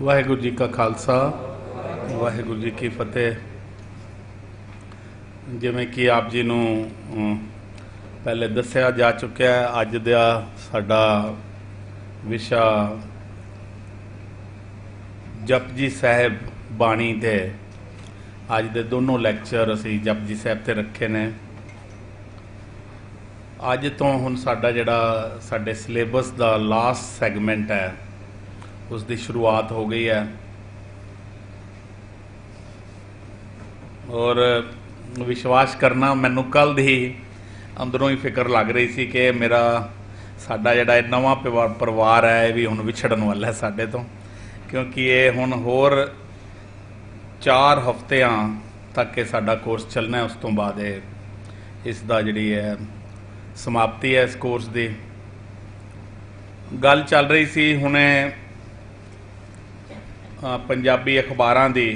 वाहिगुरू जी का खालसा वाहिगुरू जी की फतेह। जिवें कि आप जी नूं पहले दस्सिया जा चुकिया है, अज दा साडा विशा जपजी साहिब बाणी दे अज दे दोनों लैक्चर असी जपजी साहिब ते रखे ने। अज तो हुण साडा जिहड़ा साडे सिलेबस दा लास्ट सैगमेंट है उसकी शुरुआत हो गई है और विश्वास करना मैनू कल दी अंदरों ही फिक्र लग रही सी कि मेरा साडा जिहड़ा नवां परिवार है ये भी हुण विछड़न वाला है साडे तो, क्योंकि ये हुण होर 4 हफ्तियां तक ये साडा कोर्स चलना है। उस तो बाद इसका जिहड़ी है समाप्ति है इस कोर्स की। गल चल रही सी हुणे पंजाबी अखबारां दी।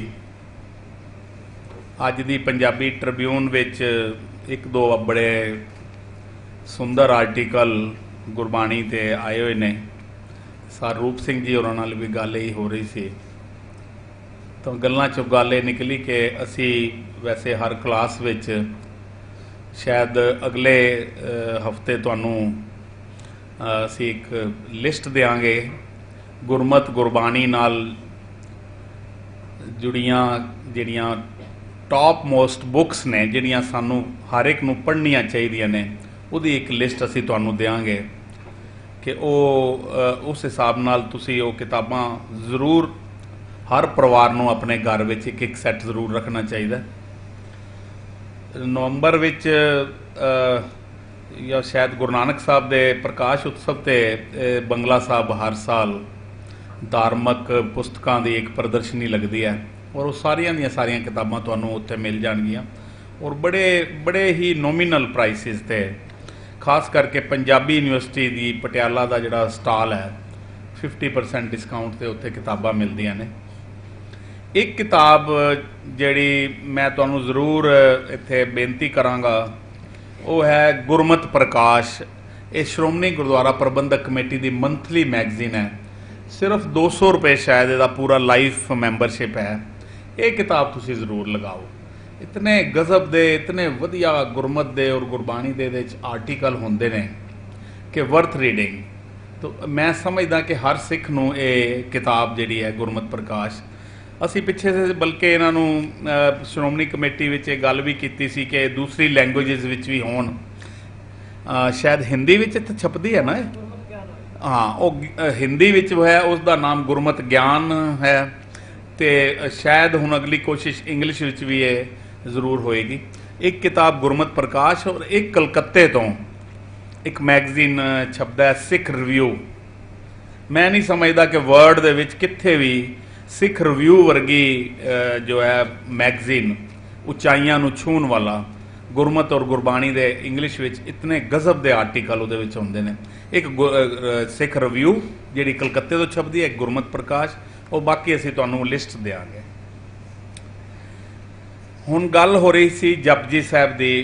अज दी पंजाबी ट्रिब्यून विच एक दो बड़े सुंदर आर्टिकल गुरबाणी ते आए हुए ने। सर रूप सिंह जी होरां नाल भी गल ही हो रही सी, तो गल्लां चों गल ये निकली कि असी वैसे हर क्लास विच शायद अगले हफ्ते तुहानूं असी एक लिस्ट देंगे गुरमत गुरबाणी नाल जुड़ियां जिहड़ियां टॉप मोस्ट बुक्स ने जिहड़ियां सानू हर एक नूं पढ़नियां चाहिदियां ने, उहदी एक लिस्ट असी तुहानूं देंगे कि उस हिसाब नाल तुसी वो किताबां जरूर हर परिवार नूं अपने घर विच एक एक सैट जरूर रखना चाहिए। नवंबर विच या शायद गुरु नानक साहब दे प्रकाश उत्सव ते बंगला साहब हर साल धार्मिक पुस्तकां की एक प्रदर्शनी लगती है और वो सारिया किताबां तुहानूं उत्थे मिल जाणगियां और बड़े ही नोमीनल प्राइसिस ते। खास करके पंजाबी यूनिवर्सिटी की पटियाला का जिहड़ा स्टाल है 50% डिस्काउंट ते उत्थे किताबां मिलदियां ने। एक किताब जिहड़ी मैं तुहानूं जरूर इत्थे बेनती करांगा वो है गुरमत प्रकाश। ये श्रोमणी गुरुद्वारा प्रबंधक कमेटी की मंथली मैगजीन है। सिर्फ 200 रुपये शायद इसका पूरा लाइफ मैंबरशिप है। ये किताब तुसी ज़रूर लगाओ। इतने गजब दे इतने वधिया गुरमत दे और गुरबाणी दे आर्टिकल होंदे ने कि वर्थ रीडिंग। तो मैं समझदा कि हर सिख नूं ये किताब जिहड़ी है गुरमत प्रकाश, असी पिछे से बल्कि इन्हों श्रोमणी कमेटी विच ये गल भी कीती सी कि दूसरी लैंगुएजिज विच भी होण। शायद हिंदी विच इत्थे छपदी है ना, हाँ वो हिंदी विच है, उसका नाम गुरमत ज्ञान है। तो शायद हुण अगली कोशिश इंग्लिश विच भी ये जरूर होएगी। एक किताब गुरमत प्रकाश और एक कलकत्ते तो एक मैगजीन छपदा है सिख रिव्यू। मैं नहीं समझदा कि वर्ल्ड दे विच कित्थे भी सिख रिव्यू वर्गी जो है मैगजीन उचाइयां नूं छूण वाला गुरमत और गुरबाणी दे इंग्लिश विच इतने गजब दे आर्टिकल उहदे विच होंदे ने। एक सिख रिव्यू जिहड़ी कलकत्ते तो छपदी है, एक गुरमत प्रकाश, और बाकी असीं तुहानूं लिस्ट देंगे। हुण गल हो रही सी जपजी साहिब दी।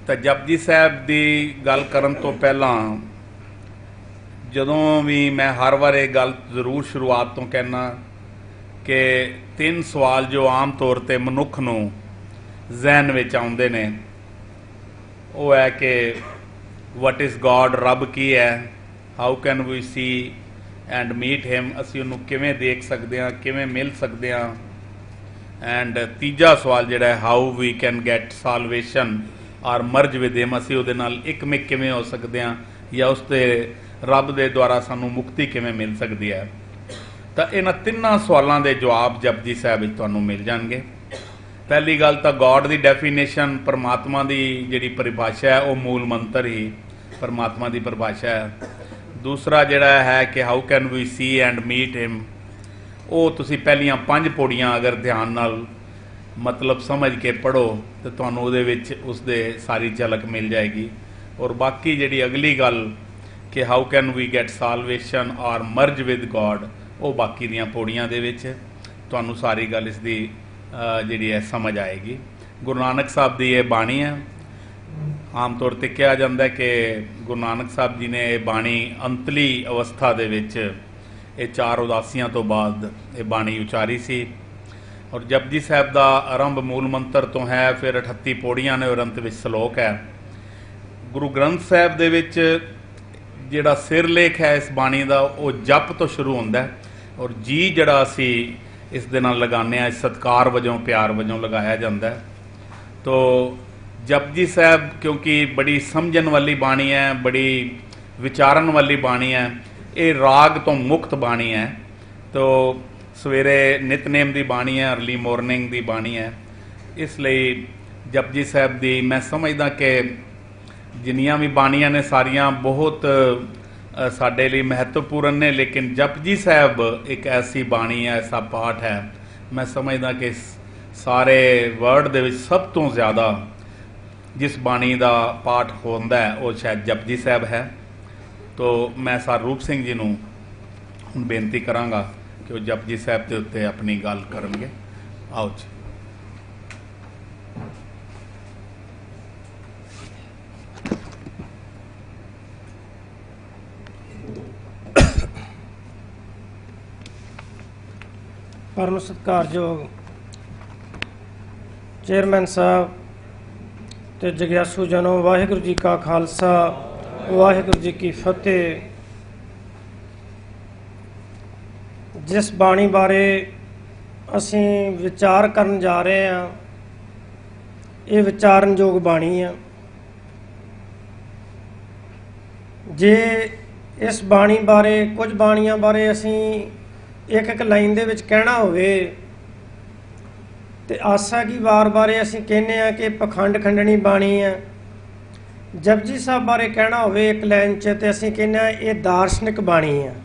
तो जपजी साहिब दी गल करन तो पहलां जदों भी मैं हर बार ये गल जरूर शुरुआत तो कहना कि 3 सवाल जो आम तौर पर मनुख नूं जहन विच आउंदे ने वो है कि वट इज़ गॉड, रब की है, how can we see and meet him, असी उन्हों किवें देख सकते हैं, किवें मिल सकते हैं। एंड तीजा सवाल जिहड़ा है how we can get salvation और मर्ज विद हिम, असी उहदे नाल इकमिक किवें हो सकते हैं या उसते रब दे द्वारा सानू मुक्ति किवें मिल सकती है। तो इन्हां 3 सवालों के जवाब जपजी साहिब विच तुहानूं मिल जाणगे। पहली गल तो गॉड की डेफिनेशन, परमात्मा की जिहड़ी परिभाषा है वो मूल मंत्र ही परमात्मा की परिभाषा है। दूसरा जिहड़ा है कि how can we see and meet him, वो तुसी पहलियां 5 पौड़ियां अगर ध्यान नाल मतलब समझ के पढ़ो तो तुहानूं उहदे विच उसदे सारी झलक मिल जाएगी। और बाकी जिहड़ी अगली गल कि how can we get salvation और मर्ज विद गॉड, वो बाकी दियां पौड़ियां दे विच तुहानूं सारी गल इसदी जिहड़ी है समझ आएगी। गुरु नानक साहब की ये बाणी है। आम तौर पर कहा जाता है कि गुरु नानक साहब जी ने बाणी अंतली अवस्था दे विच ये 4 उदासियां तो बाद ये बाणी उचारी सी। और जपजी साहब का आरंभ मूल मंत्र तो है, फिर 38 पौड़ियां ने और अंत विच सलोक है। गुरु ग्रंथ साहब दे विच जिहड़ा सिरलेख है इस बाणी का वो जप तो शुरू होंदा है और जी जिहड़ा असी इस दे नाल लगाने आ, सत्कार वजों प्यार वजों लगाया जाता है। तो जपजी साहब क्योंकि बड़ी समझन वाली बाणी है, बड़ी विचारन वाली बाणी है, ये राग तो मुक्त बाणी है। तो सवेरे नितनेम की बाणी है, अर्ली मॉर्निंग की बाणी है, इसलिए जपजी साहब की मैं समझदा कि जिन्नियां भी बाणियां ने सारियां बहुत साडे लिए महत्वपूर्ण ने, लेकिन जपजी साहब एक ऐसी बाणी है, ऐसा पाठ है, मैं समझदा कि सारे वर्ल्ड दे विच सब तो ज़्यादा जिस बाणी का पाठ होंदा है वो शायद जपजी साहब है। तो मैं सर रूप सिंह जी नूं हुण बेनती करांगा कि वो जपजी साहब के उत्ते अपनी गल करनगे। आओ जी। परम सत्कारयोग चेयरमैन साहब ते जग्यासू जनों, वाहिगुरू जी का खालसा वाहिगुरू जी की फतेह। जिस बाणी बारे असी विचार करन जा रहे हैं, ये विचारनयोग बाणी है। जे इस बाणी बारे कुछ बाणियां बारे असी एक एक लाइन दे विच कहना होवे ते आसा की वार बारे असी कहने आ कि पखंड खंडनी बाणी है। जपजी साहब बारे कहना होवे एक लाइन च ते असी कहने आ ये दार्शनिक बाणी है।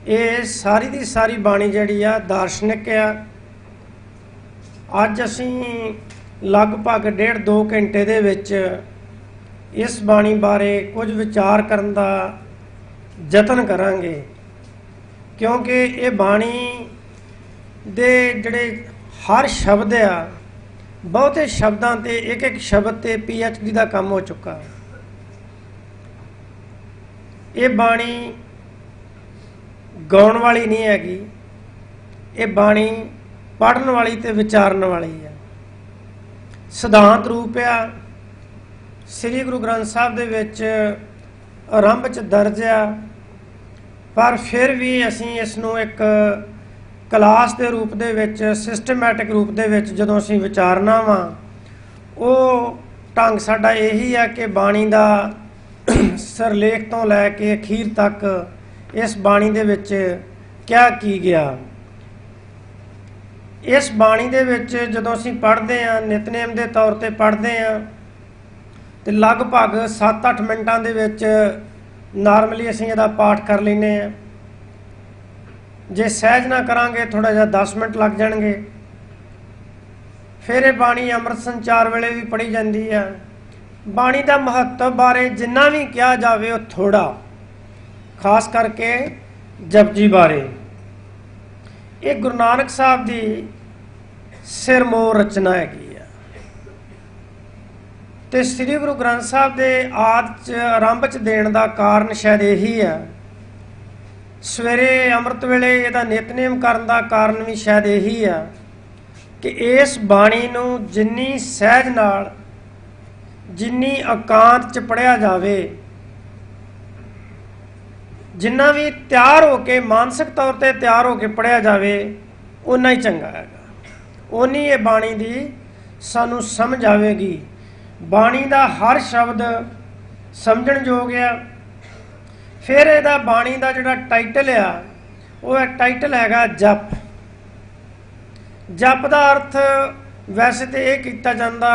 ये सारी दी सारी बाणी जिहड़ी आ दार्शनिक आ। अज असी लगभग 1.5-2 घंटे दे विच इस बाणी बारे कुछ विचार करन दा यतन करांगे, क्योंकि ये बाणी दे जिहड़े हर शब्द आ, बहुते शब्दां ते एक एक शब्द ते PhD का काम हो चुका है। ये बाणी गाउण वाली नहीं हैगी, ये बाणी पढ़न वाली ते विचारन वाली है। सिद्धांत रूप आ, श्री गुरु ग्रंथ साहब दे विच आरंभ च दर्ज आ, पर फिर भी असी इसनूं एक क्लास के रूप दे विच सिस्टमैटिक रूप दे विच जदों असी विचारना वा, वो ढंग साडा यही है कि बाणी दा सरलेख तो लैके अखीर तक इस बाणी दे विच क्या की गया। इस बाणी दे विच जदों असी पढ़दे हां, नितनेम दे तौर ते पढ़दे हां, ते लगभग 7-8 मिनटां दे विच नॉर्मली असी इहदा पाठ कर लैंदे हां। जे सहज ना करांगे थोड़ा जिहा 10 मिनट लग जाणगे। फिर ये बाणी अमृत संचार वेले भी पढ़ी जाती है। बाणी का महत्व बारे जिन्ना भी कहा जाए वो थोड़ा, खास करके जपजी बारे। ये गुरु नानक साहब की सिरमौर रचना हैगी है ते श्री गुरु ग्रंथ साहब के आदि आरंभ च देण का कारण शायद यही है। सवेरे अमृत वेले इहदा नितनेम करन दा कारण भी शायद यही है कि इस बाणी नूं जिन्नी सहज नाल, जिन्नी एकांत च पढ़िया जावे, जिन्ना भी तैयार होके मानसिक तौर पर तैयार होके पढ़िया जावे, उन्ना ही चंगा हैगा। उन्नी ये बाणी दी सानू समझ आवेगी। बाणी दा हर शब्द समझण योग है। फिर इहदा बाणी दा जिहड़ा टाइटल आ, वो टाइटल हैगा जप। जप का अर्थ वैसे तो यह किया जाता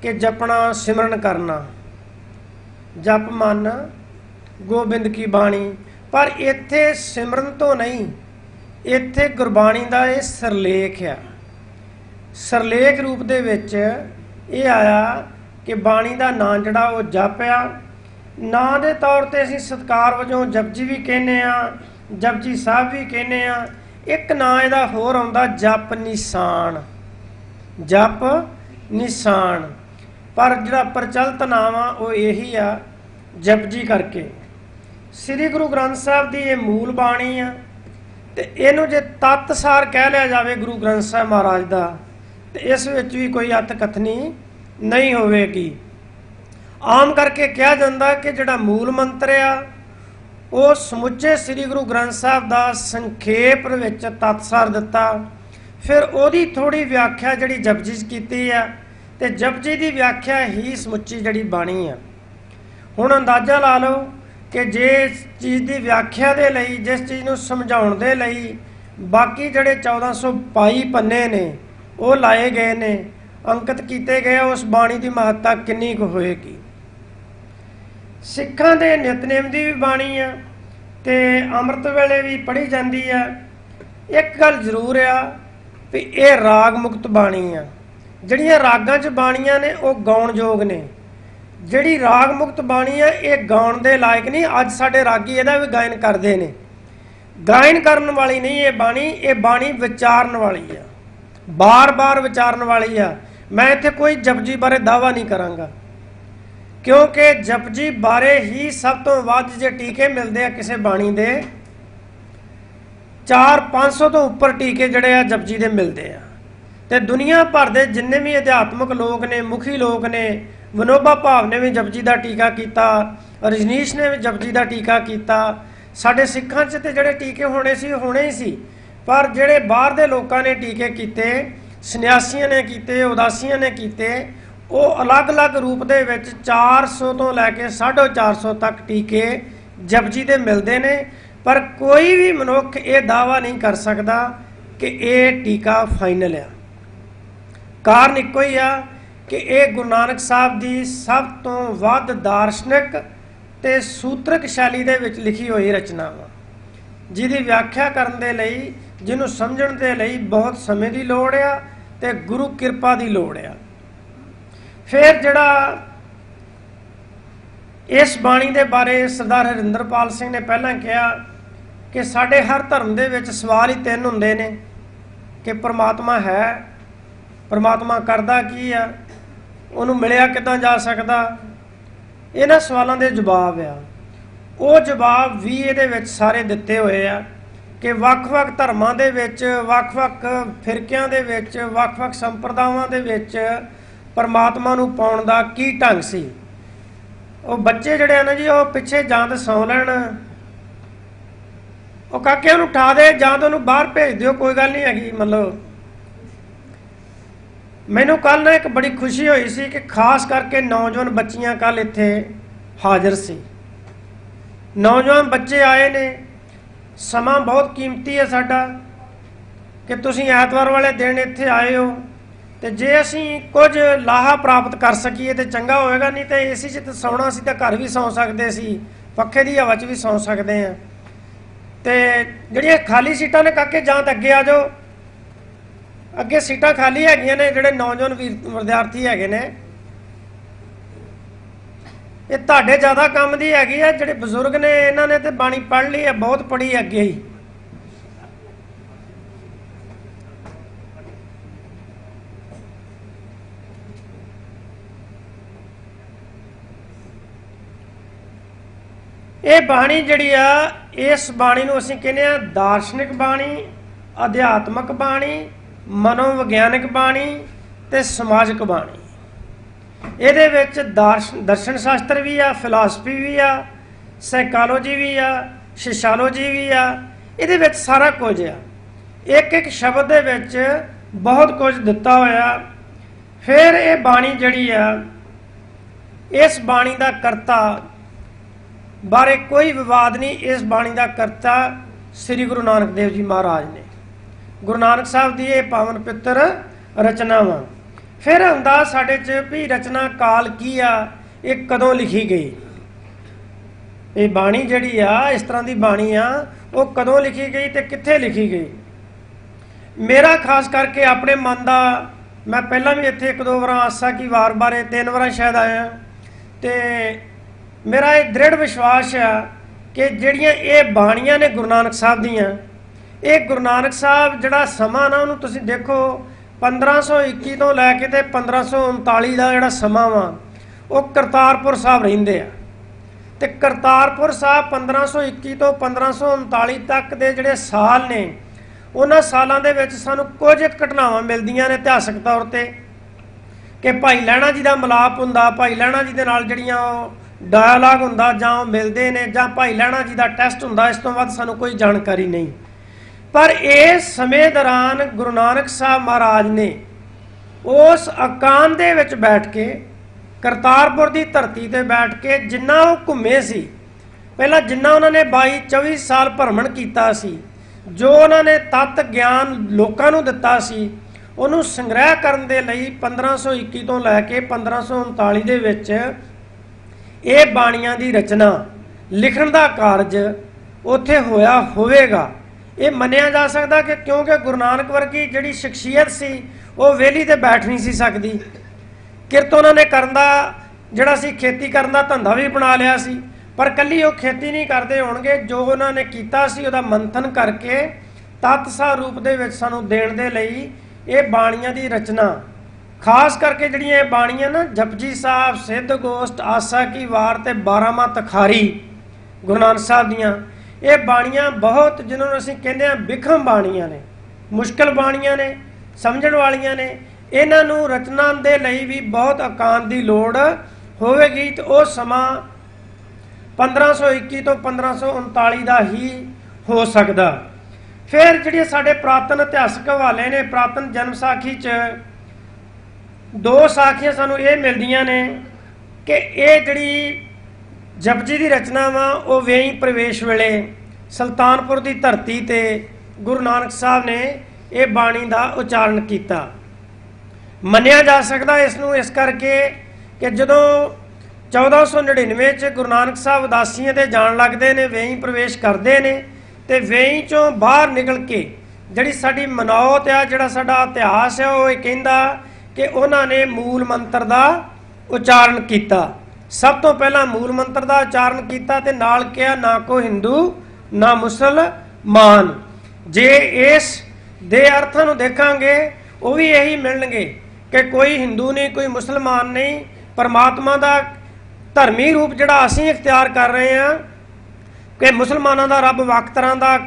कि जपना, सिमरन करना, जप मन गोबिंद की बाणी, पर इत्थे सिमरन तो नहीं, इत्थे गुरबाणी का यह सरलेख आ। सरलेख रूप दे विच ये आया कि बाणी का नाम जिहड़ा वो जप आ। नां दे तौर ते असीं सत्कार वजों जपजी भी कहने आ, जपजी साहब भी कहने आ। एक नां इहदा होर आउंदा जप निशान, जप निशान, पर जिहड़ा प्रचलित नाम आ वो यही आ जपजी करके। ਸ੍ਰੀ ਗੁਰੂ ਗ੍ਰੰਥ ਸਾਹਿਬ ਦੀ ਇਹ ਮੂਲ ਬਾਣੀ ਆ ਤੇ ਇਹਨੂੰ ਜੇ ਤਤਸਾਰ ਕਹਿ ਲਿਆ ਜਾਵੇ ਗੁਰੂ ਗ੍ਰੰਥ ਸਾਹਿਬ ਮਹਾਰਾਜ ਦਾ ਤੇ ਇਸ ਵਿੱਚ ਵੀ ਕੋਈ ਅਤ ਕਥਨੀ ਨਹੀਂ ਹੋਵੇਗੀ। ਆਮ ਕਰਕੇ ਕਿਹਾ ਜਾਂਦਾ ਕਿ ਜਿਹੜਾ ਮੂਲ ਮੰਤਰ ਆ ਉਹ ਸਮੁੱਚੇ ਸ੍ਰੀ ਗੁਰੂ ਗ੍ਰੰਥ ਸਾਹਿਬ ਦਾ ਸੰਖੇਪ ਵਿੱਚ ਤਤਸਾਰ ਦਿੱਤਾ, ਫਿਰ ਉਹਦੀ ਥੋੜੀ ਵਿਆਖਿਆ ਜਿਹੜੀ ਜਪਜੀ 'ਚ ਕੀਤੀ ਆ ਤੇ ਜਪਜੀ ਦੀ ਵਿਆਖਿਆ ਹੀ ਸਮੁੱਚੀ ਜਿਹੜੀ ਬਾਣੀ ਆ। ਹੁਣ ਅੰਦਾਜ਼ਾ ਲਾ ਲਓ ਕਿ ਜਿਸ ਚੀਜ਼ ਦੀ ਵਿਆਖਿਆ ਦੇ ਲਈ, ਜਿਸ ਚੀਜ਼ ਨੂੰ ਸਮਝਾਉਣ ਦੇ ਲਈ ਬਾਕੀ ਜਿਹੜੇ 1422 ਪੰਨੇ ਨੇ ਉਹ ਲਾਏ ਗਏ ਨੇ, ਅੰਕਿਤ ਕੀਤੇ ਗਏ, ਉਸ ਬਾਣੀ ਦੀ ਮਹੱਤਤਾ ਕਿੰਨੀ ਕੁ ਹੋਏਗੀ। ਸਿੱਖਾਂ ਦੇ ਨਿਤਨੇਮ ਦੀ ਵੀ ਬਾਣੀ ਆ ਤੇ ਅੰਮ੍ਰਿਤ ਵੇਲੇ ਵੀ ਪੜ੍ਹੀ ਜਾਂਦੀ ਆ। ਇੱਕ ਗੱਲ ਜ਼ਰੂਰ ਆ ਵੀ ਇਹ ਰਾਗ ਮੁਕਤ ਬਾਣੀ ਆ। ਜਿਹੜੀਆਂ ਰਾਗਾਂ 'ਚ ਬਾਣੀਆਂ ਨੇ ਉਹ ਗਾਉਣ ਯੋਗ ਨੇ, ਜਿਹੜੀ ਰਾਗ ਮੁਕਤ ਬਾਣੀ ਆ ਇਹ ਗਾਉਣ ਦੇ ਲਾਇਕ ਨਹੀਂ। ਅੱਜ ਸਾਡੇ ਰਾਗੀ ਇਹਦਾ ਵੀ ਗਾਇਨ ਕਰਦੇ ਨੇ, ਗਾਇਨ ਕਰਨ ਵਾਲੀ ਨਹੀਂ ਇਹ ਬਾਣੀ ਵਿਚਾਰਨ ਵਾਲੀ ਆ, ਬਾਰ-ਬਾਰ ਵਿਚਾਰਨ ਵਾਲੀ ਆ। ਮੈਂ ਇੱਥੇ ਕੋਈ ਜਪਜੀ ਬਾਰੇ ਦਾਅਵਾ ਨਹੀਂ ਕਰਾਂਗਾ ਕਿਉਂਕਿ ਜਪਜੀ ਬਾਰੇ ਹੀ ਸਭ ਤੋਂ ਵੱਧ ਜੇ ਟੀਕੇ ਮਿਲਦੇ ਆ ਕਿਸੇ ਬਾਣੀ ਦੇ 400-500 ਤੋਂ ਉੱਪਰ ਟੀਕੇ ਜਿਹੜੇ ਆ ਜਪਜੀ ਦੇ ਮਿਲਦੇ ਆ। ਤੇ ਦੁਨੀਆ ਭਰ ਦੇ ਜਿੰਨੇ ਵੀ ਅਧਿਆਤਮਕ ਲੋਕ ਨੇ, ਮੁਖੀ ਲੋਕ ਨੇ, ਵਿਨੋਬਾ ਭਾਵ ਨੇ ਵੀ ਜਪਜੀ ਦਾ ਟੀਕਾ ਕੀਤਾ, ਰਜਨੀਸ਼ ਨੇ ਵੀ ਜਪਜੀ ਦਾ ਟੀਕਾ ਕੀਤਾ। ਸਾਡੇ ਸਿੱਖਾਂ 'ਚ ਤੇ ਜਿਹੜੇ ਟੀਕੇ ਹੋਣੇ ਹੀ ਸੀ, ਪਰ ਜਿਹੜੇ ਬਾਹਰ ਦੇ ਲੋਕਾਂ ਨੇ ਟੀਕੇ ਕੀਤੇ, ਸੰਨਿਆਸੀਆਂ ਨੇ ਕੀਤੇ, ਉਦਾਸੀਆਂ ਨੇ ਕੀਤੇ, ਉਹ ਅਲੱਗ-ਅਲੱਗ ਰੂਪ ਦੇ ਵਿੱਚ 400 ਤੋਂ ਲੈ ਕੇ 450 ਤੱਕ ਟੀਕੇ ਜਪਜੀ ਦੇ ਮਿਲਦੇ ਨੇ। ਪਰ ਕੋਈ ਵੀ ਮਨੁੱਖ ਇਹ ਦਾਅਵਾ ਨਹੀਂ ਕਰ ਸਕਦਾ ਕਿ ਇਹ ਟੀਕਾ ਫਾਈਨਲ ਆ। ਕਾਰਨ ਇੱਕੋ ਹੀ ਆ ਕਿ ਇਹ ਗੁਰੂ ਨਾਨਕ ਸਾਹਿਬ ਦੀ ਸਭ ਤੋਂ ਵੱਧ ਦਾਰਸ਼ਨਿਕ ਤੇ ਸੂਤਰਕ ਸ਼ੈਲੀ ਦੇ ਵਿੱਚ ਲਿਖੀ ਹੋਈ ਰਚਨਾ ਵਾ, ਜਿਹਦੀ ਵਿਆਖਿਆ ਕਰਨ ਦੇ ਲਈ, ਜਿਹਨੂੰ ਸਮਝਣ ਦੇ ਲਈ ਬਹੁਤ ਸਮੇਂ ਦੀ ਲੋੜ ਆ ਤੇ ਗੁਰੂ ਕਿਰਪਾ ਦੀ ਲੋੜ ਆ। ਫਿਰ ਜਿਹੜਾ ਇਸ ਬਾਣੀ ਦੇ ਬਾਰੇ ਸਰਦਾਰ ਹਰਿੰਦਰਪਾਲ ਸਿੰਘ ਨੇ ਪਹਿਲਾਂ ਕਿਹਾ ਕਿ ਸਾਡੇ ਹਰ ਧਰਮ ਦੇ ਵਿੱਚ ਸਵਾਲ ਹੀ 3 ਹੁੰਦੇ ਨੇ ਕਿ ਪਰਮਾਤਮਾ ਹੈ, ਪਰਮਾਤਮਾ ਕਰਦਾ ਕੀ ਆ, ਉਹਨੂੰ ਮਿਲਿਆ ਕਿੱਦਾਂ ਜਾ ਸਕਦਾ। ਇਹਨਾਂ ਸਵਾਲਾਂ ਦੇ ਜਵਾਬ ਆ, ਉਹ ਜਵਾਬ ਵੀ ਇਹਦੇ ਵਿੱਚ ਸਾਰੇ ਦਿੱਤੇ ਹੋਏ ਆ ਕਿ ਵੱਖ-ਵੱਖ ਧਰਮਾਂ ਦੇ ਵਿੱਚ, ਵੱਖ-ਵੱਖ ਫਿਰਕਿਆਂ ਦੇ ਵਿੱਚ, ਵੱਖ-ਵੱਖ ਸੰਪਰਦਾਵਾਂ ਦੇ ਵਿੱਚ ਪਰਮਾਤਮਾ ਨੂੰ ਪਾਉਣ ਦਾ ਕੀ ਢੰਗ ਸੀ। ਉਹ ਬੱਚੇ ਜਿਹੜੇ ਆ ਨਾ ਜੀ, ਉਹ ਪਿੱਛੇ ਜਾਂ ਤਾਂ ਸੌਂ ਲੈਣ, ਉਹ ਕਾਕੇ ਉਹਨੂੰ ਉਠਾ ਦੇ ਜਾਂ ਤਾਂ ਉਹਨੂੰ ਬਾਹਰ ਭੇਜ ਦਿਓ, ਕੋਈ ਗੱਲ ਨਹੀਂ ਹੈਗੀ। ਮਤਲਬ ਮੈਨੂੰ ਕੱਲ ਨਾ ਇੱਕ ਬੜੀ ਖੁਸ਼ੀ ਹੋਈ ਸੀ ਕਿ ਖਾਸ ਕਰਕੇ ਨੌਜਵਾਨ ਬੱਚੀਆਂ ਕੱਲ ਇੱਥੇ ਹਾਜ਼ਰ ਸੀ। ਨੌਜਵਾਨ ਬੱਚੇ ਆਏ ਨੇ। ਸਮਾਂ ਬਹੁਤ ਕੀਮਤੀ ਹੈ ਸਾਡਾ ਕਿ ਤੁਸੀਂ ਐਤਵਾਰ ਵਾਲੇ ਦਿਨ ਇੱਥੇ ਆਏ ਹੋ, ਤੇ ਜੇ ਅਸੀਂ ਕੁਝ ਲਾਹਾ ਪ੍ਰਾਪਤ ਕਰ ਸਕੀਏ ਤੇ ਚੰਗਾ ਹੋਵੇਗਾ। ਨਹੀਂ ਤੇ ਏਸੀ 'ਚ ਸੌਣਾ ਸੀ ਤਾਂ ਘਰ ਵੀ ਸੌਂ ਸਕਦੇ ਸੀ, ਪੱਖੇ ਦੀ ਹਵਾ 'ਚ ਵੀ ਸੌਂ ਸਕਦੇ ਹਾਂ। ਤੇ ਜਿਹੜੀਆਂ ਖਾਲੀ ਸੀਟਾਂ ਨੇ ਕਾਕੇ ਜਾਂ ਤਾਂ ਅੱਗੇ ਆ ਜਾਓ, ਅੱਗੇ ਸੀਟਾਂ ਖਾਲੀ ਹੈਗੀਆਂ ਨੇ। ਜਿਹੜੇ ਨੌਜਵਾਨ ਵਿਦਿਆਰਥੀ ਹੈਗੇ ਨੇ, ਇਹ ਤੁਹਾਡੇ ਜ਼ਿਆਦਾ ਕੰਮ ਦੀ ਹੈਗੀ ਆ। ਜਿਹੜੇ ਬਜ਼ੁਰਗ ਨੇ ਇਹਨਾਂ ਨੇ ਤੇ ਬਾਣੀ ਪੜ੍ਹ ਲਈ ਹੈ, ਬਹੁਤ ਪੜ੍ਹੀ ਅੱਗੇ ਹੀ। ਇਹ ਬਾਣੀ ਜਿਹੜੀ ਆ, ਇਸ ਬਾਣੀ ਨੂੰ ਅਸੀਂ ਕਹਿੰਦੇ ਆ ਦਾਰਸ਼ਨਿਕ ਬਾਣੀ, ਅਧਿਆਤਮਕ ਬਾਣੀ, ਮਨੋਵਿਗਿਆਨਿਕ ਬਾਣੀ ਤੇ ਸਮਾਜਿਕ ਬਾਣੀ। ਇਹਦੇ ਵਿੱਚ ਦਰਸ਼ਨ ਸ਼ਾਸਤਰ ਵੀ ਆ, ਫਿਲਾਸਫੀ ਵੀ ਆ, ਸਾਈਕੋਲੋਜੀ ਵੀ ਆ, ਸੋਸ਼ੀਓਲੋਜੀ ਵੀ ਆ। ਇਹਦੇ ਵਿੱਚ ਸਾਰਾ ਕੁਝ ਆ। ਇੱਕ ਸ਼ਬਦ ਦੇ ਵਿੱਚ ਬਹੁਤ ਕੁਝ ਦਿੱਤਾ ਹੋਇਆ। ਫਿਰ ਇਹ ਬਾਣੀ ਜਿਹੜੀ ਆ, ਇਸ ਬਾਣੀ ਦਾ ਕਰਤਾ ਬਾਰੇ ਕੋਈ ਵਿਵਾਦ ਨਹੀਂ। ਇਸ ਬਾਣੀ ਦਾ ਕਰਤਾ ਸ੍ਰੀ ਗੁਰੂ ਨਾਨਕ ਦੇਵ ਜੀ ਮਹਾਰਾਜ ਨੇ। ਗੁਰੂ ਨਾਨਕ ਸਾਹਿਬ ਦੀ ਇਹ ਪਾਵਨ ਪਿੱਤਰ ਰਚਨਾ ਵਾ। ਫਿਰ ਹੁੰਦਾ ਸਾਡੇ 'ਚ ਵੀ ਰਚਨਾ ਕਾਲ ਕੀ ਆ, ਇਹ ਕਦੋਂ ਲਿਖੀ ਗਈ। ਇਹ ਬਾਣੀ ਜਿਹੜੀ ਆ, ਇਸ ਤਰ੍ਹਾਂ ਦੀ ਬਾਣੀ ਆ, ਉਹ ਕਦੋਂ ਲਿਖੀ ਗਈ ਤੇ ਕਿੱਥੇ ਲਿਖੀ ਗਈ। ਮੇਰਾ ਖਾਸ ਕਰਕੇ ਆਪਣੇ ਮਨ ਦਾ, ਮੈਂ ਪਹਿਲਾਂ ਵੀ ਇੱਥੇ 1-2 ਵਾਰ ਆਸਾ ਕੀ ਵਾਰ ਬਾਰੇ 3 ਵਾਰ ਸ਼ਾਇਦ ਆਇਆ, ਤੇ ਮੇਰਾ ਇਹ ਦ੍ਰਿੜ ਵਿਸ਼ਵਾਸ ਆ ਕਿ ਜਿਹੜੀਆਂ ਇਹ ਬਾਣੀਆਂ ਨੇ ਗੁਰੂ ਨਾਨਕ ਸਾਹਿਬ ਦੀਆਂ, ਇਹ ਗੁਰੂ ਨਾਨਕ ਸਾਹਿਬ ਜਿਹੜਾ ਸਮਾਂ ਨਾ, ਉਹਨੂੰ ਤੁਸੀਂ ਦੇਖੋ 1521 ਤੋਂ ਲੈ ਕੇ ਤੇ 1539 ਦਾ ਜਿਹੜਾ ਸਮਾਂ ਵਾ, ਉਹ ਕਰਤਾਰਪੁਰ ਸਾਹਿਬ ਰਹਿੰਦੇ ਆ। ਤੇ ਕਰਤਾਰਪੁਰ ਸਾਹਿਬ 1521 ਤੋਂ 1539 ਤੱਕ ਦੇ ਜਿਹੜੇ ਸਾਲ ਨੇ, ਉਹਨਾਂ ਸਾਲਾਂ ਦੇ ਵਿੱਚ ਸਾਨੂੰ ਕੁਝ ਘਟਨਾਵਾਂ ਮਿਲਦੀਆਂ ਨੇ ਇਤਿਹਾਸਕ ਤੌਰ ਤੇ ਕਿ ਭਾਈ ਲਹਿਣਾ ਜੀ ਦਾ ਮਿਲਾਪ ਹੁੰਦਾ, ਭਾਈ ਲਹਿਣਾ ਜੀ ਦੇ ਨਾਲ ਜਿਹੜੀਆਂ ਡਾਇਲਾਗ ਹੁੰਦਾ ਜਾਂ ਉਹ ਮਿਲਦੇ ਨੇ, ਜਾਂ ਭਾਈ ਲਹਿਣਾ ਜੀ ਦਾ ਟੈਸਟ ਹੁੰਦਾ। ਇਸ ਤੋਂ ਵੱਧ ਸਾਨੂੰ ਕੋਈ ਜਾਣਕਾਰੀ ਨਹੀਂ। ਪਰ ਇਸ ਸਮੇਂ ਦੌਰਾਨ ਗੁਰੂ ਨਾਨਕ ਸਾਹਿਬ ਮਹਾਰਾਜ ਨੇ ਉਸ ਅਕਾਨ ਦੇ ਵਿੱਚ ਬੈਠ ਕੇ, ਕਰਤਾਰਪੁਰ ਦੀ ਧਰਤੀ ਤੇ ਬੈਠ ਕੇ ਜਿੰਨਾ ਉਹ ਘੁੰਮੇ ਸੀ, ਪਹਿਲਾਂ ਜਿੰਨਾ ਉਹਨਾਂ ਨੇ 22-24 ਸਾਲ ਭਰਮਣ ਕੀਤਾ ਸੀ, ਜੋ ਉਹਨਾਂ ਨੇ ਤੱਤ ਗਿਆਨ ਲੋਕਾਂ ਨੂੰ ਦਿੱਤਾ ਸੀ, ਉਹਨੂੰ ਸੰਗ੍ਰਹਿ ਕਰਨ ਦੇ ਲਈ 1521 ਤੋਂ ਲੈ ਕੇ 1539 ਦੇ ਵਿੱਚ ਇਹ ਬਾਣੀਆਂ ਦੀ ਰਚਨਾ ਲਿਖਣ ਦਾ ਕਾਰਜ ਉੱਥੇ ਹੋਇਆ ਹੋਵੇਗਾ। ਇਹ ਮੰਨਿਆ ਜਾ ਸਕਦਾ ਕਿ ਕਿਉਂਕਿ ਗੁਰੂ ਨਾਨਕ ਵਰਗੀ ਜਿਹੜੀ ਸ਼ਖਸੀਅਤ ਸੀ ਉਹ ਵਿਹਲੀ ਤੇ ਬੈਠ ਨਹੀਂ ਸੀ ਸਕਦੀ। ਕਿਰਤ ਉਹਨਾਂ ਨੇ ਕਰਨ ਦਾ ਜਿਹੜਾ ਸੀ, ਖੇਤੀ ਕਰਨ ਦਾ ਧੰਦਾ ਵੀ ਬਣਾ ਲਿਆ ਸੀ, ਪਰ ਕੱਲੀ ਉਹ ਖੇਤੀ ਨਹੀਂ ਕਰਦੇ ਹੋਣਗੇ। ਜੋ ਉਹਨਾਂ ਨੇ ਕੀਤਾ ਸੀ ਉਹਦਾ ਮੰਥਨ ਕਰਕੇ ਤਤਸਾਰ ਰੂਪ ਦੇ ਵਿੱਚ ਸਾਨੂੰ ਦੇਣ ਦੇ ਲਈ ਇਹ ਬਾਣੀਆਂ ਦੀ ਰਚਨਾ, ਖਾਸ ਕਰਕੇ ਜਿਹੜੀਆਂ ਇਹ ਬਾਣੀਆਂ ਨਾ, ਜਪਜੀ ਸਾਹਿਬ, ਸਿੱਧ ਗੋਸ਼ਟ, ਆਸਾ ਕੀ ਵਾਰ ਤੇ 12ਵਾਂ ਤਖਾਰੀ ਗੁਰੂ ਨਾਨਕ ਸਾਹਿਬ ਦੀਆਂ, ਇਹ ਬਾਣੀਆਂ ਬਹੁਤ, ਜਿਹਨਾਂ ਨੂੰ ਅਸੀਂ ਕਹਿੰਦੇ ਹਾਂ ਬਿਖਮ ਬਾਣੀਆਂ ਨੇ, ਮੁਸ਼ਕਲ ਬਾਣੀਆਂ ਨੇ, ਸਮਝਣ ਵਾਲੀਆਂ ਨੇ। ਇਹਨਾਂ ਨੂੰ ਰਚਨਾ ਦੇ ਲਈ ਵੀ ਬਹੁਤ ਅਕਾਂਤ ਦੀ ਲੋੜ ਹੋਵੇਗੀ ਤੇ ਉਹ ਸਮਾਂ 1521 ਤੋਂ 1539 ਦਾ ਹੀ ਹੋ ਸਕਦਾ। ਫਿਰ ਜਿਹੜੇ ਸਾਡੇ ਪ੍ਰਾਤਨ ਇਤਿਹਾਸਕ ਹਵਾਲੇ ਨੇ, ਪ੍ਰਾਤਨ ਜਨਮ ਸਾਖੀ 'ਚ ਦੋ ਸਾਖੀਆਂ ਸਾਨੂੰ ਇਹ ਮਿਲਦੀਆਂ ਨੇ ਕਿ ਇਹ ਜਿਹੜੀ ਜਪਜੀ ਦੀ ਰਚਨਾ ਵਾ ਉਹ ਵੇਈ ਪ੍ਰਵੇਸ਼ ਵੇਲੇ ਸੁਲਤਾਨਪੁਰ ਦੀ ਧਰਤੀ ਤੇ ਗੁਰੂ ਨਾਨਕ ਸਾਹਿਬ ਨੇ ਇਹ ਬਾਣੀ ਦਾ ਉਚਾਰਨ ਕੀਤਾ। ਮੰਨਿਆ ਜਾ ਸਕਦਾ ਇਸ ਨੂੰ ਇਸ ਕਰਕੇ ਕਿ ਜਦੋਂ 1499 'ਚ ਗੁਰੂ ਨਾਨਕ ਸਾਹਿਬ ਉਦਾਸੀਆਂ ਤੇ ਜਾਣ ਲੱਗਦੇ ਨੇ, ਵੇਈ ਪ੍ਰਵੇਸ਼ ਕਰਦੇ ਨੇ, ਤੇ ਵੇਈ ਚੋਂ ਬਾਹਰ ਨਿਕਲ ਕੇ ਜਿਹੜੀ ਸਾਡੀ ਮਨੌਤ ਆ, ਜਿਹੜਾ ਸਾਡਾ ਇਤਿਹਾਸ ਹੈ, ਉਹ ਇਹ ਕਹਿੰਦਾ ਕਿ ਉਹਨਾਂ ਨੇ ਮੂਲ ਮੰਤਰ ਦਾ ਉਚਾਰਨ ਕੀਤਾ। ਸਭ ਤੋਂ ਪਹਿਲਾਂ ਮੂਲ ਮੰਤਰ ਦਾ ਉਚਾਰਨ ਕੀਤਾ ਤੇ ਨਾਲ ਕਿਹਾ, ਨਾ ਕੋ ਹਿੰਦੂ ਨਾ ਮੁਸਲਮਾਨ। ਜੇ ਇਸ ਦੇ ਅਰਥਾਂ ਨੂੰ ਦੇਖਾਂਗੇ ਉਹ ਵੀ ਇਹੀ ਮਿਲਣਗੇ ਕਿ ਕੋਈ ਹਿੰਦੂ ਨਹੀਂ, ਕੋਈ ਮੁਸਲਮਾਨ ਨਹੀਂ। ਪਰਮਾਤਮਾ ਦਾ ਧਰਮੀ ਰੂਪ ਜਿਹੜਾ ਅਸੀਂ ਇਖਤਿਆਰ ਕਰ ਰਹੇ ਹਾਂ ਕਿ ਮੁਸਲਮਾਨਾਂ ਦਾ ਰੱਬ ਵੱਖ ਤਰ੍ਹਾਂ ਦਾ,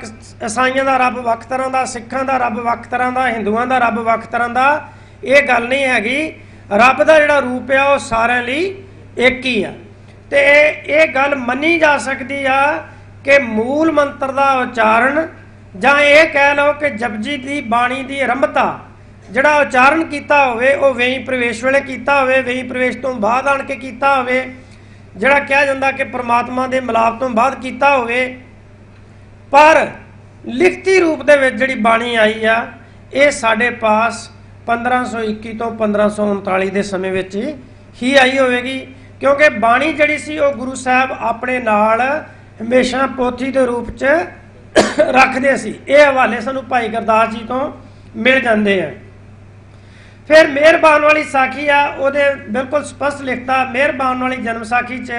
ਈਸਾਈਆਂ ਦਾ ਰੱਬ ਵੱਖ ਤਰ੍ਹਾਂ ਦਾ, ਸਿੱਖਾਂ ਦਾ ਰੱਬ ਵੱਖ ਤਰ੍ਹਾਂ ਦਾ, ਹਿੰਦੂਆਂ ਦਾ ਰੱਬ ਵੱਖ ਤਰ੍ਹਾਂ ਦਾ, ਇਹ ਗੱਲ ਨਹੀਂ ਹੈਗੀ। ਰੱਬ ਦਾ ਜਿਹੜਾ ਰੂਪ ਆ ਉਹ ਸਾਰਿਆਂ ਲਈ ਇੱਕ ਹੀ ਆ। ਤੇ ਇਹ ਗੱਲ ਮੰਨੀ ਜਾ ਸਕਦੀ ਆ ਕਿ ਮੂਲ ਮੰਤਰ ਦਾ ਉਚਾਰਨ, ਜਾਂ ਇਹ ਕਹਿ ਲਓ ਕਿ ਜਪਜੀ ਦੀ ਬਾਣੀ ਦੀ ਆਰੰਭਤਾ ਜਿਹੜਾ ਉਚਾਰਨ ਕੀਤਾ ਹੋਵੇ ਉਹ ਵੇਈ ਪ੍ਰਵੇਸ਼ ਵੇਲੇ ਕੀਤਾ ਹੋਵੇ, ਵੇਈ ਪ੍ਰਵੇਸ਼ ਤੋਂ ਬਾਅਦ ਆਣ ਕੇ ਕੀਤਾ ਹੋਵੇ, ਜਿਹੜਾ ਕਿਹਾ ਜਾਂਦਾ ਕਿ ਪ੍ਰਮਾਤਮਾ ਦੇ ਮਿਲਾਪ ਤੋਂ ਬਾਅਦ ਕੀਤਾ ਹੋਵੇ। ਪਰ ਲਿਖਤੀ ਰੂਪ ਦੇ ਵਿੱਚ ਜਿਹੜੀ ਬਾਣੀ ਆਈ ਆ ਇਹ ਸਾਡੇ ਪਾਸ 1521 ਤੋਂ 1539 ਦੇ ਸਮੇਂ ਵਿੱਚ ਹੀ ਆਈ ਹੋਵੇਗੀ, ਕਿਉਂਕਿ ਬਾਣੀ ਜਿਹੜੀ ਸੀ ਉਹ ਗੁਰੂ ਸਾਹਿਬ ਆਪਣੇ ਨਾਲ ਹਮੇਸ਼ਾ ਪੋਥੀ ਦੇ ਰੂਪ 'ਚ ਰੱਖਦੇ ਸੀ। ਇਹ ਹਵਾਲੇ ਸਾਨੂੰ ਭਾਈ ਗੁਰਦਾਸ ਜੀ ਤੋਂ ਮਿਲ ਜਾਂਦੇ ਆ। ਫਿਰ ਮਿਹਰਬਾਨ ਵਾਲੀ ਸਾਖੀ ਆ, ਉਹਦੇ ਬਿਲਕੁਲ ਸਪਸ਼ਟ ਲਿਖਤਾ ਮਿਹਰਬਾਨ ਵਾਲੀ ਜਨਮ ਸਾਖੀ 'ਚ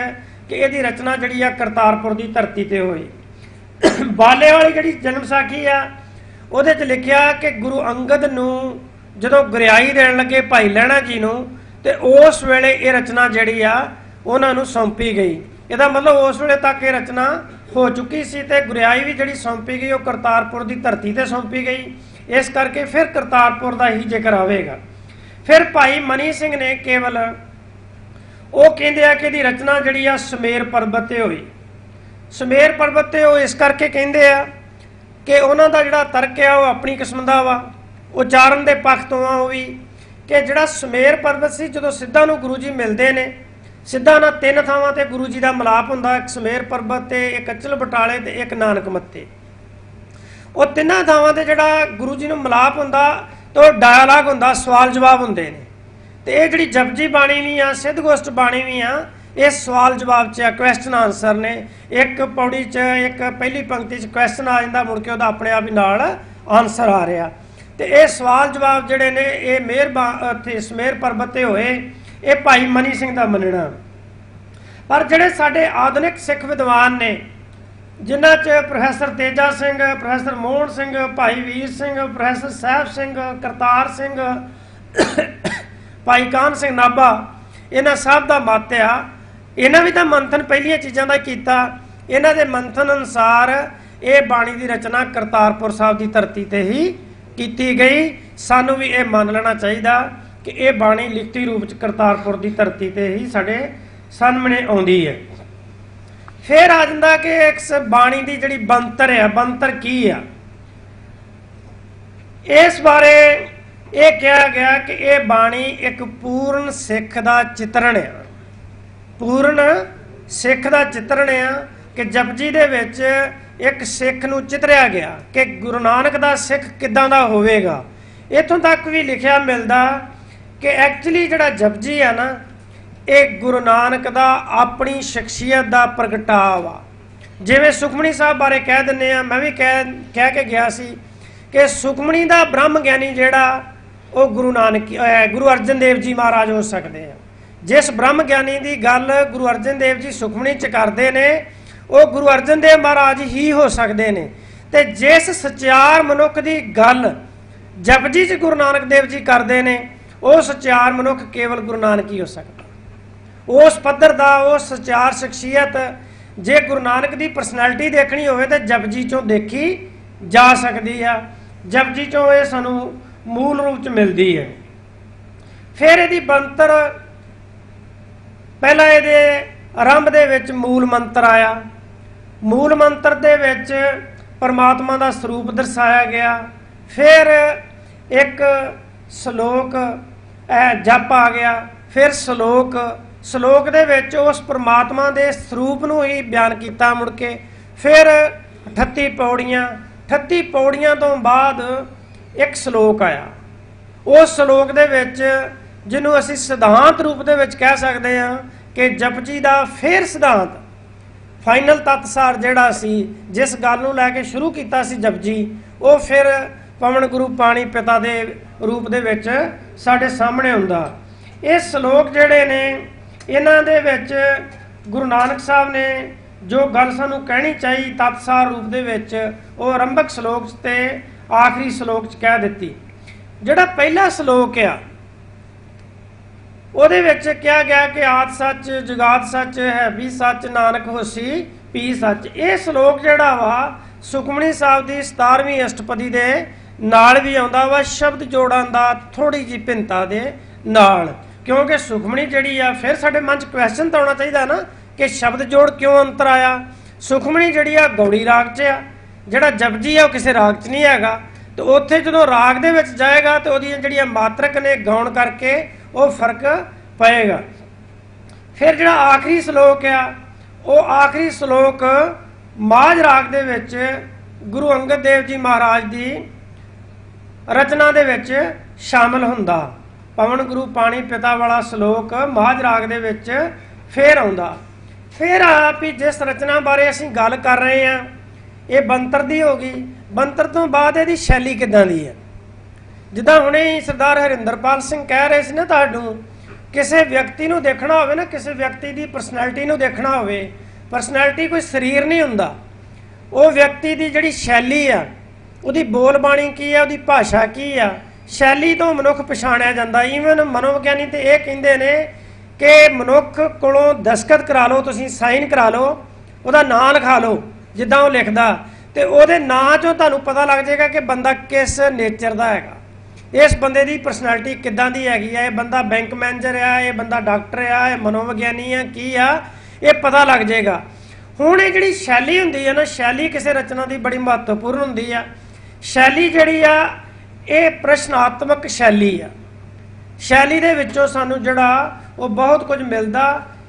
ਕਿ ਇਹਦੀ ਰਚਨਾ ਜਿਹੜੀ ਆ ਕਰਤਾਰਪੁਰ ਦੀ ਧਰਤੀ ਤੇ ਹੋਈ। ਬਾਲੇ ਵਾਲੀ ਜਿਹੜੀ ਜਨਮ ਸਾਖੀ ਆ ਉਹਦੇ 'ਚ ਲਿਖਿਆ ਕਿ ਗੁਰੂ ਅੰਗਦ ਨੂੰ ਜਦੋਂ ਗੁਰਿਆਈ ਦੇਣ ਲੱਗੇ ਭਾਈ ਲਹਿਣਾ ਜੀ ਨੂੰ, ਤੇ ਉਸ ਵੇਲੇ ਇਹ ਰਚਨਾ ਜਿਹੜੀ ਆ ਉਹਨਾਂ ਨੂੰ ਸੌਂਪੀ ਗਈ। ਇਹਦਾ ਮਤਲਬ ਉਸ ਵੇਲੇ ਤੱਕ ਇਹ ਰਚਨਾ ਹੋ ਚੁੱਕੀ ਸੀ ਤੇ ਗੁਰਿਆਈ ਵੀ ਜਿਹੜੀ ਸੌਂਪੀ ਗਈ ਉਹ ਕਰਤਾਰਪੁਰ ਦੀ ਧਰਤੀ ਤੇ ਸੌਂਪੀ ਗਈ। ਇਸ ਕਰਕੇ ਫਿਰ ਕਰਤਾਰਪੁਰ ਦਾ ਹੀ ਜ਼ਿਕਰ ਆਵੇਗਾ। ਫਿਰ ਭਾਈ ਮਨੀ ਸਿੰਘ ਨੇ ਕੇਵਲ ਉਹ ਕਹਿੰਦੇ ਆ ਕਿ ਇਹਦੀ ਰਚਨਾ ਜਿਹੜੀ ਆ ਸੁਮੇਰ ਪਰਬਤ ਤੇ ਹੋਈ। ਸੁਮੇਰ ਪਰਬਤ ਤੇ ਉਹ ਇਸ ਕਰਕੇ ਕਹਿੰਦੇ ਆ ਕਿ ਉਹਨਾਂ ਦਾ ਜਿਹੜਾ ਤਰਕ ਆ ਉਹ ਆਪਣੀ ਕਿਸਮ ਦਾ ਵਾ, ਉਚਾਰਨ ਦੇ ਪੱਖ ਤੋਂ ਆ ਉਹ ਵੀ, ਕਿ ਜਿਹੜਾ ਸੁਮੇਰ ਪਰਬਤ ਸੀ, ਜਦੋਂ ਸਿੱਧਾਂ ਨੂੰ ਗੁਰੂ ਜੀ ਮਿਲਦੇ ਨੇ, ਸਿੱਧਾਂ ਨਾਲ 3 ਥਾਵਾਂ ਤੇ ਗੁਰੂ ਜੀ ਦਾ ਮਿਲਾਪ ਹੁੰਦਾ, ਇੱਕ ਸੁਮੇਰ ਪਰਬਤ ਤੇ, ਇੱਕ ਅਚਲ ਬਟਾਲੇ ਤੇ ਇੱਕ ਨਾਨਕ ਮੱਤੇ। ਉਹ ਤਿੰਨਾਂ ਥਾਵਾਂ ਤੇ ਜਿਹੜਾ ਗੁਰੂ ਜੀ ਨੂੰ ਮਿਲਾਪ ਹੁੰਦਾ ਤੇ ਉਹ ਡਾਇਲਾਗ ਹੁੰਦਾ, ਸਵਾਲ ਜਵਾਬ ਹੁੰਦੇ ਨੇ। ਤੇ ਇਹ ਜਿਹੜੀ ਜਪਜੀ ਬਾਣੀ ਵੀ ਆ, ਸਿੱਧ ਗੋਸ਼ਟ ਬਾਣੀ ਵੀ ਆ, ਇਹ ਸਵਾਲ ਜਵਾਬ 'ਚ ਆ, ਕੁਐਸਚਨ ਆਨਸਰ ਨੇ। ਇੱਕ ਪੌੜੀ 'ਚ ਇੱਕ ਪਹਿਲੀ ਪੰਕਤੀ 'ਚ ਕੁਐਸਚਨ ਆ ਜਾਂਦਾ, ਮੁੜ ਕੇ ਉਹਦਾ ਆਪਣੇ ਆਪ ਹੀ ਨਾਲ ਆਨਸਰ ਆ ਰਿਹਾ। ਤੇ ਇਹ ਸਵਾਲ ਜਵਾਬ ਜਿਹੜੇ ਨੇ ਇਹ ਉੱਥੇ ਸੁਮੇਰ ਪਰਬਤ ਤੇ ਹੋਏ। ਇਹ ਭਾਈ ਮਨੀ ਸਿੰਘ ਦਾ ਮੰਨਣਾ। ਪਰ ਜਿਹੜੇ ਸਾਡੇ ਆਧੁਨਿਕ ਸਿੱਖ ਵਿਦਵਾਨ ਨੇ, ਜਿਨ੍ਹਾਂ 'ਚ professor Teja Singh, professor Mohan Singh, Bhai Vir Singh, professor Sahib Singh, Kartar Singh, ਭਾਈ ਕਾਨ ਸਿੰਘ ਨਾਭਾ, ਇਹਨਾਂ ਸਭ ਦਾ ਮਤ ਆ इन्हां भी तो मंथन पहलियां चीज़ों का कीता। इन्हां दे मंथन अनुसार ये बाणी की रचना करतारपुर साहब की धरती ते ही की गई। सानू भी ये मान लेना चाहिए कि ये बाणी लिखती रूप च करतारपुर की धरती ते ही साढ़े सामने आउंदी है। फिर आ जाता कि इस बाणी की जिहड़ी बनतर है, बनतर की है, इस बारे ये कहा गया कि यह बाणी एक पूर्ण सिख का चित्रण है। पूर्ण सिख का चित्रण है कि जपजी दे विच एक सिख नूं चितरिया गया कि गुरु नानक दा सिख किदां दा होवेगा। इत्थों तक भी लिखिया मिलदा कि एक्चुअली जिहड़ा जपजी है ना, ये गुरु नानक दा अपनी शख्सियत का प्रगटाव आ। जिवें सुखमणी साहब बारे कह दिंदे आ, मैं भी कह के गया सी कि सुखमणी दा ब्रह्म ज्ञानी जिहड़ा वो गुरु नानक गुरु अर्जन देव जी महाराज हो सकते हैं। जिस ब्रह्म ज्ञानी की गल गुरु अर्जन देव जी सुखमणी च करते हैं, वो गुरु अर्जन देव महाराज ही हो सकते हैं। तो जिस सचार मनुख की गल जपजी च गुरु नानक देव जी करते हैं, वो सचार मनुख केवल गुरु नानक ही हो सकता। उस पद्धर का उस सचार शख्सियत जे गुरु नानक की परसनैलिटी देखनी हो तो जपजी चों देखी जा सकती है। जपजी चों ये सानू मूल रूप च मिलती है। फिर यदी बनतर पहला ये आरंभ दे विच मूल मंत्र आया। मूल मंत्र दे विच परमात्मा का स्वरूप दर्शाया गया। फिर एक श्लोक जप आ गया। फिर श्लोक दे विच उस परमात्मा के स्वरूप नूं ही बयान किया मुड़ के। फिर 38 पौड़ियाँ, 38 पौड़ियाँ तो बाद एक श्लोक आया। उस श्लोक दे विच जिन्हों असीं सिद्धांत रूप दे विच कह सकते हैं कि जपजी का फिर सिद्धांत फाइनल तत्सार जिहड़ा सी, जिस गल नूं लैके शुरू किया सी जपजी, वो फिर पवन गुरु पाणी पिता दे रूप दे विच साडे सामने आउंदा। ये श्लोक जिहड़े ने इन्हां दे विच गुरु नानक साहब ने जो गल सानूं कहनी चाहिए तत्सार रूप दे विच वो आरंभक श्लोक ते आखिरी श्लोक च कह दित्ती। जिहड़ा पहला श्लोक आ ਉਹਦੇ ਵਿੱਚ ਕਿਹਾ ਗਿਆ ਕਿ ਆਦ ਸੱਚ ਜੁਗਾਦ ਸੱਚ ਹੈ ਵੀ ਸੱਚ ਨਾਨਕ ਹੋਸੀ ਪੀ ਸੱਚ। ਇਹ ਸ਼ਲੋਕ ਜਿਹੜਾ ਵਾ ਸੁਖਮਣੀ ਸਾਹਿਬ ਦੀ 17ਵੀਂ ਅਸ਼ਟਪਦੀ ਦੇ ਨਾਲ ਵੀ ਆਉਂਦਾ ਵਾ, ਸ਼ਬਦ ਜੋੜਾਂ ਦਾ ਥੋੜੀ ਜਿਹੀ ਭਿੰਨਤਾ ਦੇ ਨਾਲ। ਕਿਉਂਕਿ ਸੁਖਮਣੀ ਜਿਹੜੀ ਆ, ਫਿਰ ਸਾਡੇ ਮਨ 'ਚ ਕੁਐਸਚਨ ਤਾਂ ਆਉਣਾ ਚਾਹੀਦਾ ਨਾ ਕਿ ਸ਼ਬਦ ਜੋੜ ਕਿਉਂ ਅੰਤਰ ਆਇਆ। ਸੁਖਮਣੀ ਜਿਹੜੀ ਆ ਗੌੜੀ ਰਾਗ 'ਚ ਆ, ਜਿਹੜਾ ਜਪਜੀ ਆ ਉਹ ਕਿਸੇ ਰਾਗ 'ਚ ਨਹੀਂ ਹੈਗਾ। ਤੇ ਉੱਥੇ ਜਦੋਂ ਰਾਗ ਦੇ ਵਿੱਚ ਜਾਏਗਾ ਤੇ ਉਹਦੀਆਂ ਜਿਹੜੀਆਂ ਮਾਤਰਕ ਨੇ ਗਾਉਣ ਕਰਕੇ ਉਹ फर्क पएगा। फिर जो आखिरी श्लोक आ, वो आखिरी श्लोक माझ राग दे विच गुरु अंगद देव जी महाराज की रचना दे विच शामिल हुंदा। पवन गुरु पाणी पिता वाला श्लोक माझ राग दे विच फिर आउंदा। फिर आप ही जिस रचना बारे असीं गल कर रहे हैं, ये बनतर दी हो गई। बनतर तो बाद इहदी शैली किदां दी है। जिदा हुणे ही सरदार हरिंदरपाल सिंह कह रहे थे ना, तुहानूं किसी व्यक्ति नूं देखना होवे ना, किसी व्यक्ति की परसनैलिटी नूं देखना होवे, परसनैलिटी कोई शरीर नहीं हुंदा, वो व्यक्ति की जिहड़ी शैली आ, उहदी बोल बाणी की आ, उहदी भाषा की आ, शैली तो मनुख पछाणिया जांदा। ईवन मनोविग्यानी तो ये कहिंदे ने कि मनुख कोलों दस्खत करा लो, तुसीं साइन करा लो, उहदा नां लिखा लो जिद्दां वो लिखदा, ते उहदे नां चों तुहानूं पता लग जाएगा कि बंदा किस नेचर दा हैगा, इस बंदे की परसनैलिटी किदां दी हैगी है। ये बंदा बैंक मैनेजर आ, ये बंदा डॉक्टर आ, ये मनोविग्यानी आ, की आ, ये पता लग जाएगा। हुण ये जिहड़ी शैली हुंदी है ना, शैली किसी रचना की बड़ी महत्वपूर्ण हुंदी आ। शैली जिहड़ी आ ये प्रश्नात्मक शैली आ। शैली दे विचों सानूं जिहड़ा वो बहुत कुछ मिलदा।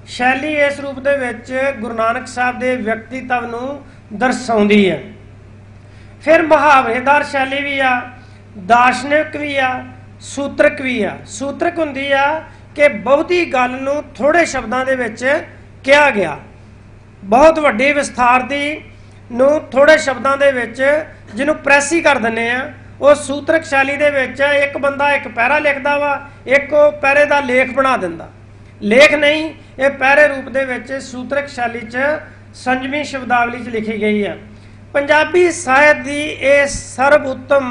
शैली इस रूप दे विच गुरु नानक साहब दे व्यक्तित्व नूं दर्शाउंदी है। फिर मुहावरेदार शैली भी आ, दार्शनिक भी आ, सूत्रक भी आ। सूत्रक हुंदी आ कि बहुती गल नूं थोड़े शब्दां दे विच किया गया, बहुत वड्डे विस्तार दी नूं थोड़े शब्दां दे विच जिहनूं प्रैस ही कर दिंदे आ, वो सूत्रक शैली दे विच एक बंदा एक पैरा लिखदा वा, एक पैरे दा लेख बना दिंदा। लेख नहीं, ये पैरे रूप दे विच सूत्रक शैली च संजमी शब्दावली च लिखी गई है। पंजाबी ਸਾਹਿਤ ਦੀ ਇਹ ਸਰਬ उत्तम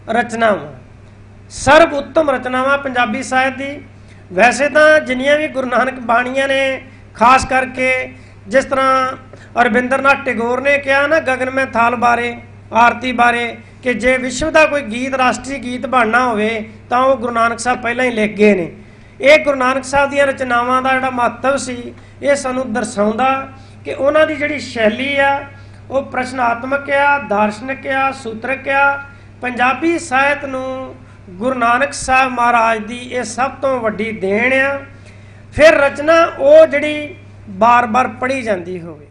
रचनावां, सर्व उत्तम रचनावां पंजाबी ਸਾਹਿਤ ਦੀ। वैसे तो जिन्नियां भी गुरु नानक बाणियां ने खास करके जिस तरह अरविंदरनाथ टैगोर ने कहा ना गगन में थाल बारे आरती बारे कि जे विश्व का कोई गीत राष्ट्रीय गीत बनना होवे तां वो गुरु नानक साहब पहला ही लिख गए ने। ये गुरु नानक साहब दी रचनावां दा जिहड़ा महत्व सी ये सानू दर्शाउंदा कि उन्हां दी जिहड़ी शैली आ वो प्रश्नात्मक आ, दार्शनिक आ, सूत्रक आ। पंजाबी ਸਾਹਿਤ ਨੂੰ गुरु नानक साहब महाराज दी ये सब तो वड्डी देन आ। फिर रचना वो जिहड़ी बार बार पढ़ी जाती होवे।